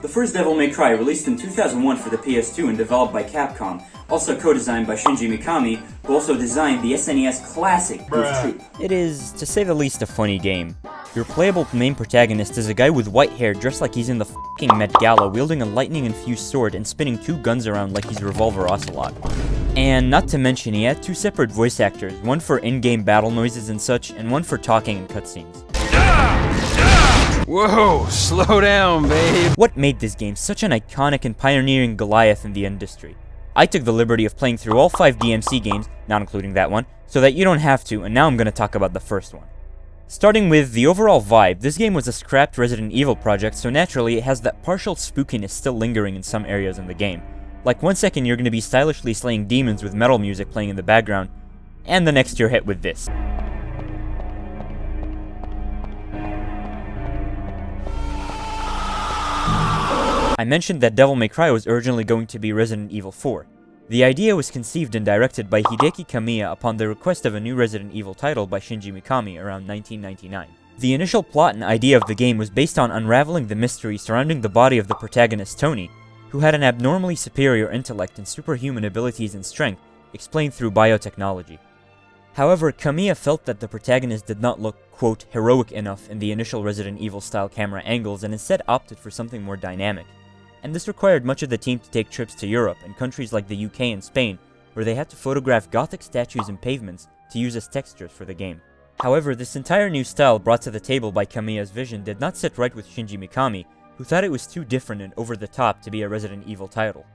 The first Devil May Cry, released in 2001 for the PS2 and developed by Capcom, also co-designed by Shinji Mikami, who also designed the SNES classic Ghost Troop. It is, to say the least, a funny game. Your playable main protagonist is a guy with white hair dressed like he's in the f***ing Met Gala, wielding a lightning-infused sword and spinning two guns around like he's Revolver Ocelot. And not to mention, he had two separate voice actors, one for in-game battle noises and such, and one for talking in cutscenes. Whoa, slow down, babe. What made this game such an iconic and pioneering Goliath in the industry? I took the liberty of playing through all 5 DMC games, not including that one, so that you don't have to, and now I'm going to talk about the first one. Starting with the overall vibe, this game was a scrapped Resident Evil project, so naturally it has that partial spookiness still lingering in some areas in the game. Like one second you're going to be stylishly slaying demons with metal music playing in the background, and the next you're hit with this. I mentioned that Devil May Cry was originally going to be Resident Evil 4. The idea was conceived and directed by Hideki Kamiya upon the request of a new Resident Evil title by Shinji Mikami around 1999. The initial plot and idea of the game was based on unraveling the mystery surrounding the body of the protagonist Tony, who had an abnormally superior intellect and superhuman abilities and strength, explained through biotechnology. However, Kamiya felt that the protagonist did not look, quote, heroic enough in the initial Resident Evil-style camera angles and instead opted for something more dynamic. And this required much of the team to take trips to Europe and countries like the UK and Spain, where they had to photograph Gothic statues and pavements to use as textures for the game. However, this entire new style brought to the table by Kamiya's vision did not sit right with Shinji Mikami, who thought it was too different and over the top to be a Resident Evil title.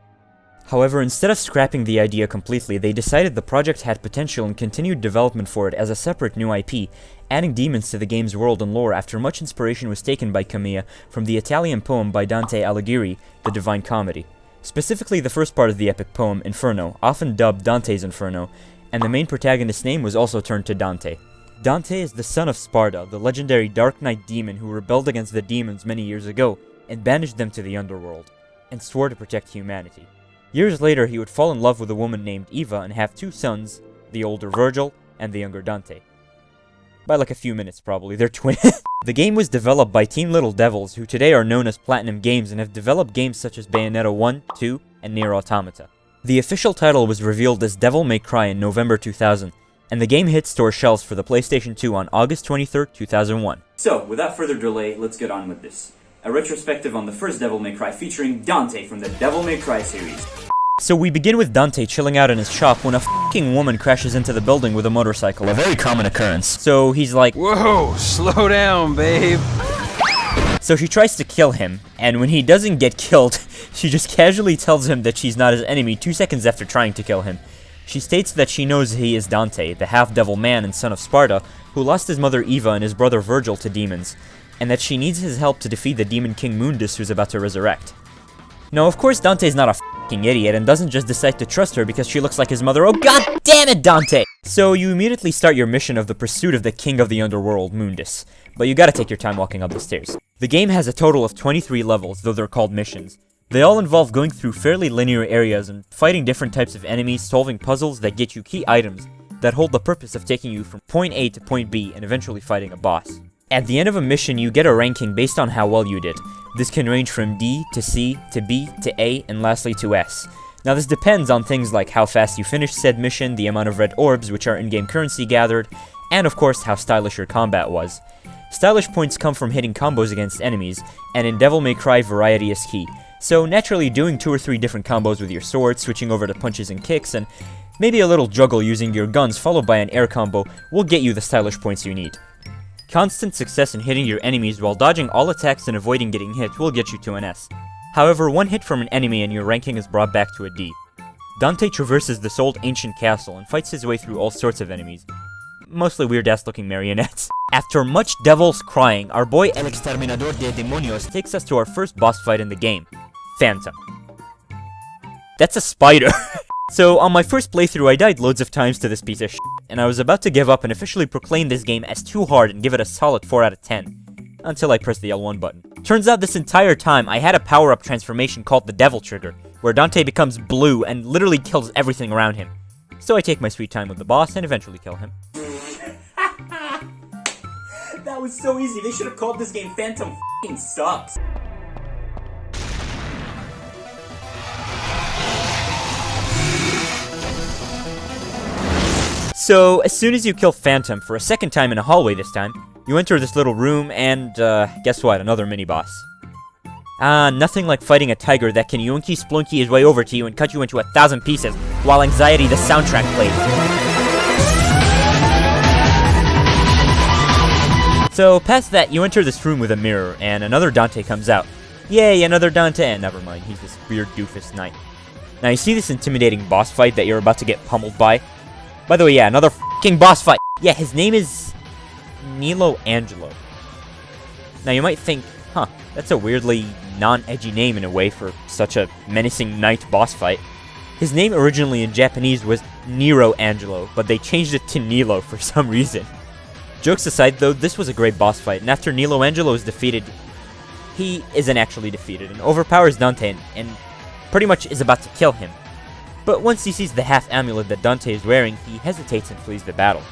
However, instead of scrapping the idea completely, they decided the project had potential and continued development for it as a separate new IP, adding demons to the game's world and lore after much inspiration was taken by Kamiya from the Italian poem by Dante Alighieri, The Divine Comedy. Specifically the first part of the epic poem, Inferno, often dubbed Dante's Inferno, and the main protagonist's name was also turned to Dante. Dante is the son of Sparda, the legendary Dark Knight demon who rebelled against the demons many years ago and banished them to the underworld, and swore to protect humanity. Years later, he would fall in love with a woman named Eva and have 2 sons, the older Virgil and the younger Dante. By like a few minutes probably, they're twins. The game was developed by Team Little Devils, who today are known as Platinum Games and have developed games such as Bayonetta 1, 2, and Nier Automata. The official title was revealed as Devil May Cry in November 2000, and the game hit store shelves for the PlayStation 2 on August 23, 2001. So, without further delay, let's get on with this. A retrospective on the first Devil May Cry featuring Dante from the Devil May Cry series. So we begin with Dante chilling out in his shop when a f***ing woman crashes into the building with a motorcycle, a very common occurrence. So he's like, Whoa, slow down, babe. So she tries to kill him, and when he doesn't get killed, she just casually tells him that she's not his enemy 2 seconds after trying to kill him. She states that she knows he is Dante, the half-devil man and son of Sparda, who lost his mother Eva and his brother Virgil to demons, and that she needs his help to defeat the demon king Mundus who's about to resurrect. Now, of course, Dante's not a f***ing idiot and doesn't just decide to trust her because she looks like his mother. Oh, god damn it, Dante! So you immediately start your mission of the pursuit of the king of the underworld, Mundus. But you gotta take your time walking up the stairs. The game has a total of 23 levels, though they're called missions. They all involve going through fairly linear areas and fighting different types of enemies, solving puzzles that get you key items that hold the purpose of taking you from point A to point B and eventually fighting a boss. At the end of a mission, you get a ranking based on how well you did. This can range from D to C to B to A and lastly to S. Now this depends on things like how fast you finish said mission, the amount of red orbs, which are in-game currency gathered, and of course how stylish your combat was. Stylish points come from hitting combos against enemies, and in Devil May Cry variety is key. So naturally doing 2 or 3 different combos with your sword, switching over to punches and kicks, and maybe a little juggle using your guns followed by an air combo will get you the stylish points you need. Constant success in hitting your enemies while dodging all attacks and avoiding getting hit will get you to an S. However, one hit from an enemy and your ranking is brought back to a D. Dante traverses this old ancient castle and fights his way through all sorts of enemies. Mostly weird-ass looking marionettes. After much devil's crying, our boy El Exterminador de Demonios takes us to our first boss fight in the game. Phantom. That's a spider. So, on my first playthrough, I died loads of times to this piece of shit, and I was about to give up and officially proclaim this game as too hard and give it a solid 4 out of 10. Until I pressed the L1 button. Turns out this entire time, I had a power-up transformation called the Devil Trigger, where Dante becomes blue and literally kills everything around him. So I take my sweet time with the boss and eventually kill him. That was so easy, they should have called this game Phantom f***ing Sucks. So, as soon as you kill Phantom for a second time in a hallway this time, you enter this little room and, guess what? Another mini-boss. Nothing like fighting a tiger that can yoinky splunky his way over to you and cut you into 1,000 pieces while Anxiety the soundtrack plays. So, past that, you enter this room with a mirror, and another Dante comes out. Yay, another Dante, and never mind, he's this weird doofus knight. Now, you see this intimidating boss fight that you're about to get pummeled by? By the way, yeah, another f***ing boss fight! Yeah, his name is Nelo Angelo. Now, you might think, huh, that's a weirdly non-edgy name in a way for such a menacing knight boss fight. His name originally in Japanese was Nero Angelo, but they changed it to Nelo for some reason. Jokes aside though, this was a great boss fight, and after Nelo Angelo is defeated, he isn't actually defeated, and overpowers Dante and pretty much is about to kill him. But once he sees the half amulet that Dante is wearing, he hesitates and flees the battle.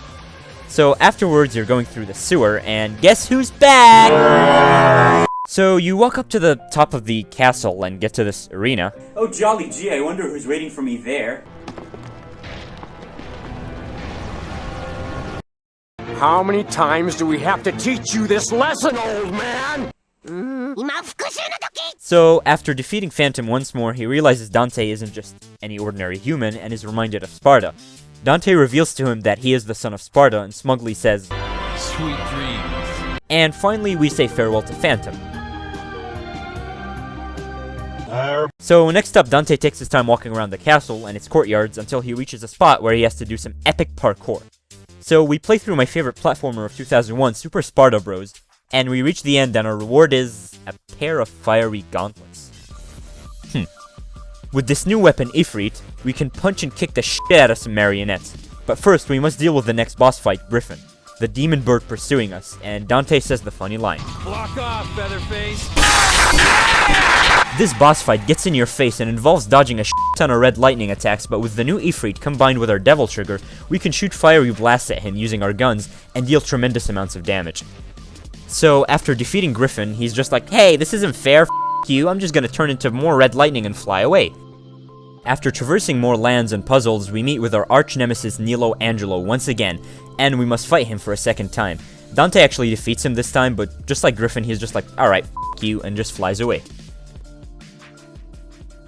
So afterwards you're going through the sewer, and guess who's back? So you walk up to the top of the castle and get to this arena. Oh jolly gee, I wonder who's waiting for me there. How many times do we have to teach you this lesson, old man? So, after defeating Phantom once more, he realizes Dante isn't just any ordinary human and is reminded of Sparta. Dante reveals to him that he is the son of Sparta and smugly says, Sweet dreams. and finally we say farewell to Phantom. So next up, Dante takes his time walking around the castle and its courtyards until he reaches a spot where he has to do some epic parkour. So we play through my favorite platformer of 2001, Super Sparta Bros, and we reach the end and our reward is a pair of fiery gauntlets. With this new weapon, Ifrit, we can punch and kick the shit out of some marionettes. But first, we must deal with the next boss fight, Griffin, the demon bird pursuing us, and Dante says the funny line. Block off, Featherface. This boss fight gets in your face and involves dodging a shit ton of red lightning attacks, but with the new Ifrit combined with our devil trigger, we can shoot fiery blasts at him using our guns and deal tremendous amounts of damage. So after defeating Griffin, he's just like, hey, this isn't fair, f*** you, I'm just gonna turn into more red lightning and fly away. After traversing more lands and puzzles, we meet with our arch-nemesis Nelo Angelo once again, and we must fight him for a second time. Dante actually defeats him this time, but just like Griffin, he's just like, alright, f*** you, and just flies away.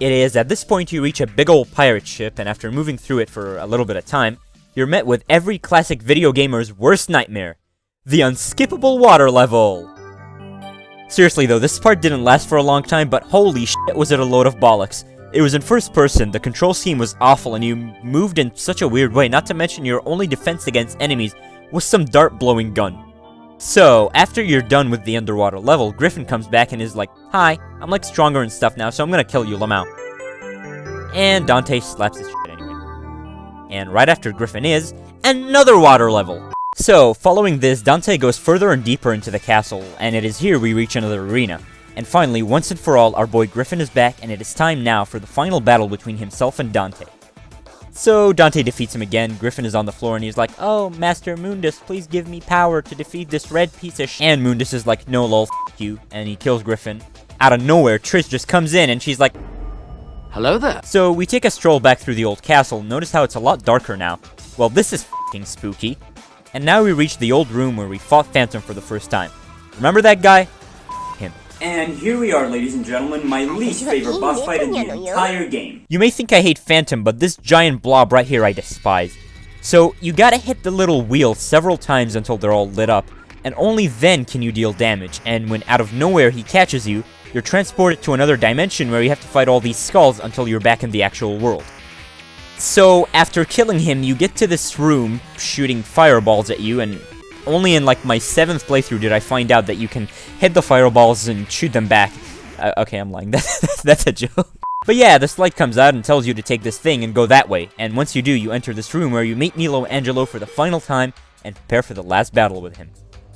It is at this point you reach a big ol' pirate ship, and after moving through it for a little bit of time, you're met with every classic video gamer's worst nightmare. The unskippable water level! Seriously though, this part didn't last for a long time, but holy shit was it a load of bollocks. It was in first person, the control scheme was awful, and you moved in such a weird way, not to mention your only defense against enemies was some dart-blowing gun. So, after you're done with the underwater level, Griffin comes back and is like, hi, I'm like stronger and stuff now, so I'm gonna kill you, lmao. And Dante slaps his shit anyway. And right after Griffin is another water level. So, following this, Dante goes further and deeper into the castle, and it is here we reach another arena. And finally, once and for all, our boy Griffin is back, and it is time now for the final battle between himself and Dante. So, Dante defeats him again, Griffin is on the floor, and he's like, oh, Master Mundus, please give me power to defeat this red piece of sh-. And Mundus is like, no lol, f*** you, and he kills Griffin. Out of nowhere, Trish just comes in, and she's like, Hello there. so we take a stroll back through the old castle, notice how it's a lot darker now. Well, this is f***ing spooky. And now we reach the old room where we fought Phantom for the first time. Remember that guy? Him. And here we are, ladies and gentlemen, my least favorite boss fight in the entire game. You may think I hate Phantom, but this giant blob right here I despise. So, you gotta hit the little wheel several times until they're all lit up, and only then can you deal damage, and when out of nowhere he catches you, you're transported to another dimension where you have to fight all these skulls until you're back in the actual world. So, after killing him, you get to this room shooting fireballs at you, and only in like my 7th playthrough did I find out that you can hit the fireballs and shoot them back. Okay, I'm lying. That's a joke. But yeah, this light comes out and tells you to take this thing and go that way, and once you do, you enter this room where you meet Nelo Angelo for the final time and prepare for the last battle with him.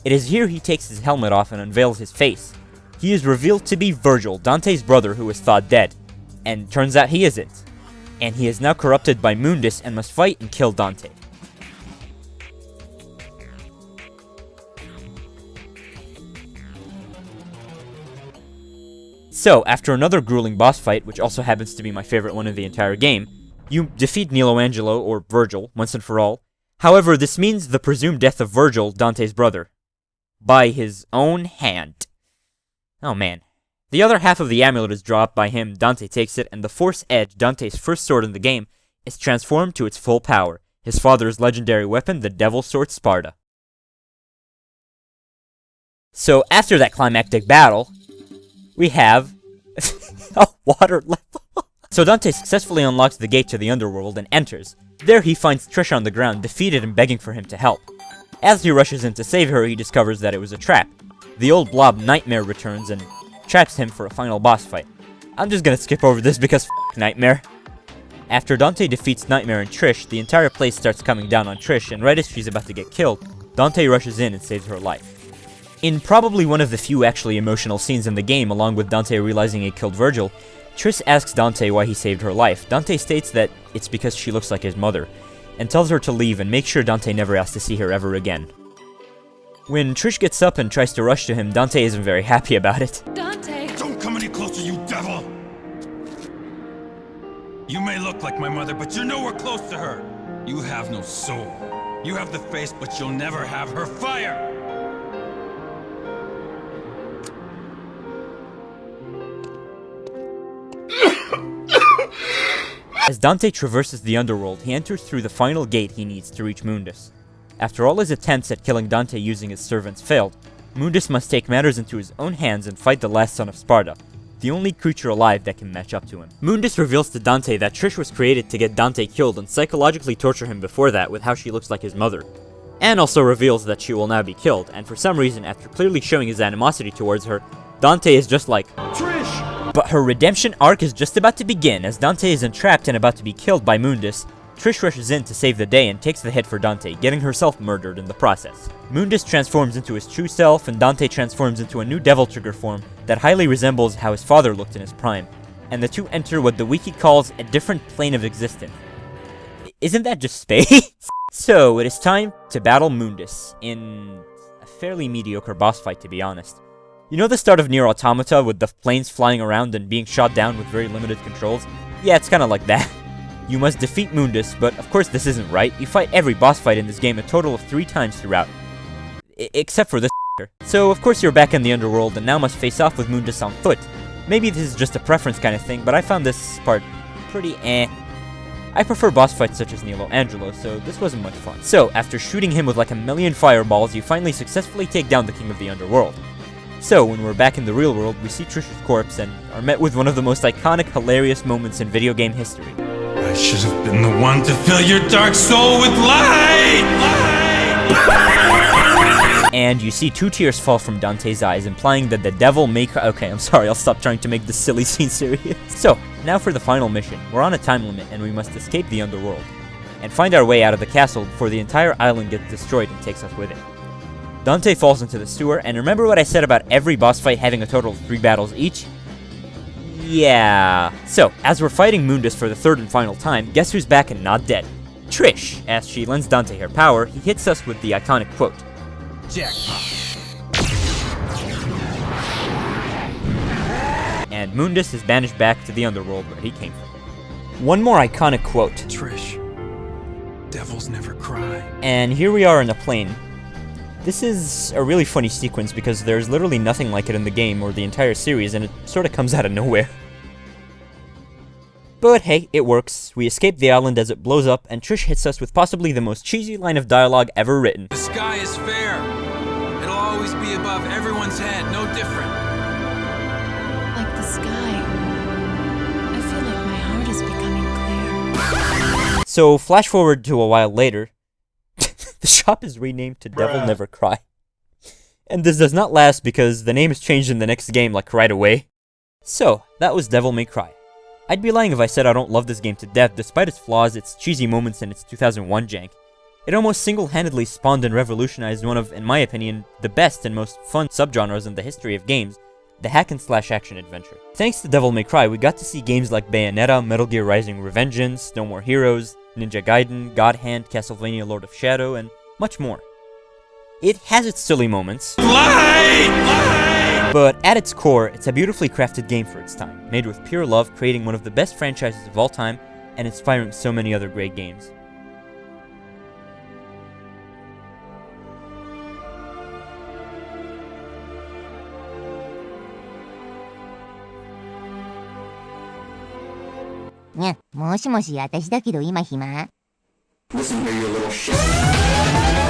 It is here he takes his helmet off and unveils his face. He is revealed to be Virgil, Dante's brother who was thought dead, and turns out he isn't. And he is now corrupted by Mundus and must fight and kill Dante. So, after another grueling boss fight, which also happens to be my favorite one of the entire game, you defeat Nelo Angelo, or Virgil, once and for all, However, this means the presumed death of Virgil, Dante's brother, by his own hand. Oh man. The other half of the amulet is dropped by him, Dante takes it, and the Force Edge, Dante's first sword in the game, is transformed to its full power, his father's legendary weapon, the Devil Sword Sparta. So after that climactic battle, we have a water level. So Dante successfully unlocks the gate to the underworld and enters. There he finds Trish on the ground, defeated and begging for him to help. As he rushes in to save her, he discovers that it was a trap. The old blob Nightmare returns and traps him for a final boss fight. I'm just gonna skip over this because Nightmare. After Dante defeats Nightmare and Trish, the entire place starts coming down on Trish, and right as she's about to get killed, Dante rushes in and saves her life. In probably one of the few actually emotional scenes in the game, along with Dante realizing he killed Virgil, Trish asks Dante why he saved her life. Dante states that it's because she looks like his mother, and tells her to leave and make sure Dante never has to see her ever again. When Trish gets up and tries to rush to him, Dante isn't very happy about it. Dante! Don't come any closer, you devil! You may look like my mother, but you're nowhere close to her! You have no soul. You have the face, but you'll never have her fire! As Dante traverses the underworld, he enters through the final gate he needs to reach Mundus. After all his attempts at killing Dante using his servants failed, Mundus must take matters into his own hands and fight the last son of Sparta, the only creature alive that can match up to him. Mundus reveals to Dante that Trish was created to get Dante killed and psychologically torture him before that with how she looks like his mother. And also reveals that she will now be killed, and for some reason, after clearly showing his animosity towards her, Dante is just like, Trish! But her redemption arc is just about to begin. As Dante is entrapped and about to be killed by Mundus, Trish rushes in to save the day and takes the hit for Dante, getting herself murdered in the process. Mundus transforms into his true self, and Dante transforms into a new Devil Trigger form that highly resembles how his father looked in his prime, and the two enter what the wiki calls a different plane of existence. Isn't that just space? So, it is time to battle Mundus, in a fairly mediocre boss fight, to be honest. You know the start of Nier Automata with the planes flying around and being shot down with very limited controls? Yeah, it's kinda like that. You must defeat Mundus, but of course this isn't right. You fight every boss fight in this game a total of 3 times throughout. Except for this So of course you're back in the underworld and now must face off with Mundus on foot. Maybe this is just a preference kind of thing, but I found this part pretty eh. I prefer boss fights such as Nelo Angelo, so this wasn't much fun. So, after shooting him with like a million fireballs, you finally successfully take down the king of the underworld. So, when we're back in the real world, we see Trish's corpse and are met with one of the most iconic, hilarious moments in video game history. I should have been the one to fill your dark soul with light! And you see 2 tears fall from Dante's eyes, implying that the devil may cry. Okay, I'm sorry, I'll stop trying to make this silly scene serious. So, now for the final mission. We're on a time limit, and we must escape the underworld, and find our way out of the castle before the entire island gets destroyed and takes us with it. Dante falls into the sewer, and remember what I said about every boss fight having a total of 3 battles each? Yeah. So, as we're fighting Mundus for the 3rd and final time, guess who's back and not dead? Trish! As she lends Dante her power, he hits us with the iconic quote. Jackpot. And Mundus is banished back to the underworld where he came from. One more iconic quote. Trish, devils never cry. And here we are in a plane. This is a really funny sequence because there's literally nothing like it in the game or the entire series, and it sort of comes out of nowhere. But hey, it works. We escape the island as it blows up, and Trish hits us with possibly the most cheesy line of dialogue ever written. The sky is fair. It'll always be above everyone's head, no different. Like the sky. I feel like my heart is becoming clear. So, flash forward to a while later. The shop is renamed to Devil Never Cry. And this does not last because the name is changed in the next game like right away. So, that was Devil May Cry. I'd be lying if I said I don't love this game to death despite its flaws, its cheesy moments, and its 2001 jank. It almost single-handedly spawned and revolutionized one of, in my opinion, the best and most fun subgenres in the history of games, the hack-and-slash action adventure. Thanks to Devil May Cry, we got to see games like Bayonetta, Metal Gear Rising Revengeance, No More Heroes, Ninja Gaiden, God Hand, Castlevania Lord of Shadow, and much more. It has its silly moments, but at its core, it's a beautifully crafted game for its time, made with pure love, creating one of the best franchises of all time, and inspiring so many other great games. にゃ、もしもし、私だけど今暇。 Listen here, you little shit.